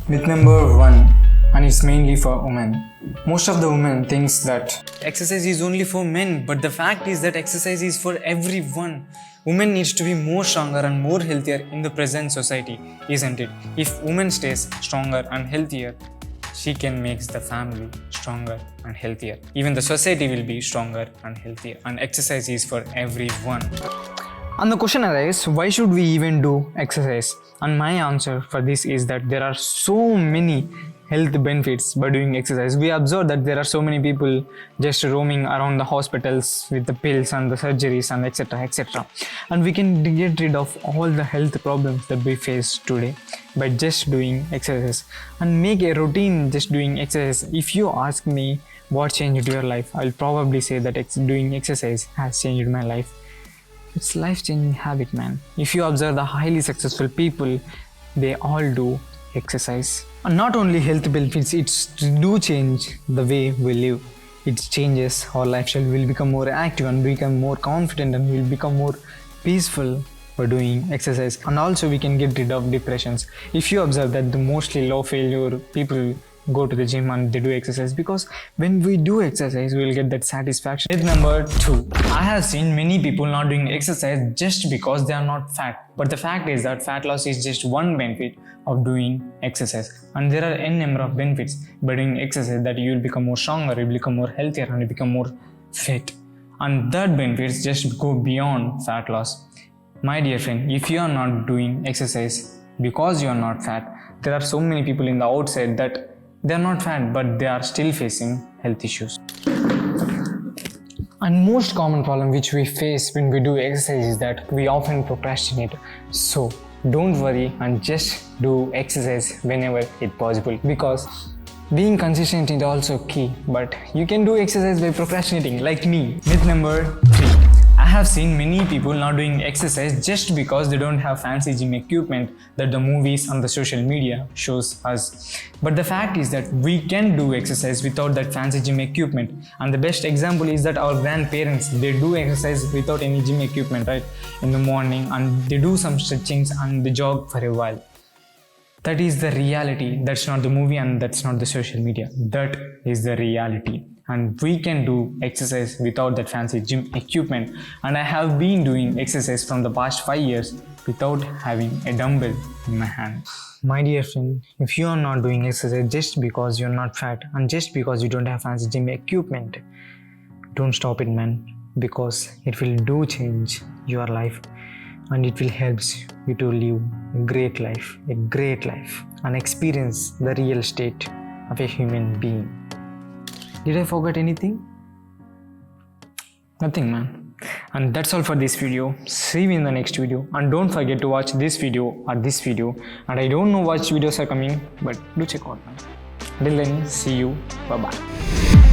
Myth number 1, and it's mainly for women. Most of the women thinks that exercise is only for men, but the fact is that exercise is for everyone. Women needs to be more stronger and more healthier in the present society, isn't it? If women stays stronger and healthier, she can make the family stronger and healthier. Even the society will be stronger and healthier. And exercise is for everyone. And the question arises, why should we even do exercise? And my answer for this is that there are so many health benefits by doing exercise. We observe that there are so many people just roaming around the hospitals with the pills and the surgeries and etc. And we can get rid of all the health problems that we face today by just doing exercise and make a routine just doing exercise. If you ask me what changed your life, I'll probably say that doing exercise has changed my life. It's life-changing habit, man. If you observe the highly successful people, they all do exercise. And not only health benefits, it do change the way we live. It changes our lifestyle. We'll become more active and become more confident and we'll become more peaceful by doing exercise. And also we can get rid of depressions. If you observe that the mostly low failure people go to the gym and they do exercise, because when we do exercise we'll get that satisfaction. Myth number 2, I have seen many people not doing exercise just because they are not fat, but the fact is that fat loss is just one benefit of doing exercise, and there are n number of benefits by doing exercise, that you will become more stronger, you will become more healthier and you become more fit, and that benefits just go beyond fat loss. My dear friend, if you are not doing exercise because you are not fat, there are so many people in the outside that they are not fat but they are still facing health issues. And most common problem which we face when we do exercise is that we often procrastinate. So don't worry and just do exercise whenever it's possible, because being consistent is also key, but you can do exercise by procrastinating like me. Myth number 3, I have seen many people not doing exercise just because they don't have fancy gym equipment that the movies and the social media shows us. But the fact is that we can do exercise without that fancy gym equipment. And the best example is that our grandparents, they do exercise without any gym equipment, right? In the morning, and they do some stretchings and they jog for a while. That is the reality. That's not the movie and that's not the social media. That is the reality. And we can do exercise without that fancy gym equipment. And I have been doing exercise from the past 5 years without having a dumbbell in my hand. My dear friend, if you are not doing exercise just because you're not fat and just because you don't have fancy gym equipment, don't stop it, man, because it will do change your life and it will help you to live a great life, and experience the real state of a human being. Did I forget anything? Nothing, man. And that's all for this video. See you in the next video, and don't forget to watch this video or this video, and I don't know which videos are coming, but do check out, man. Until then, see you. Bye bye.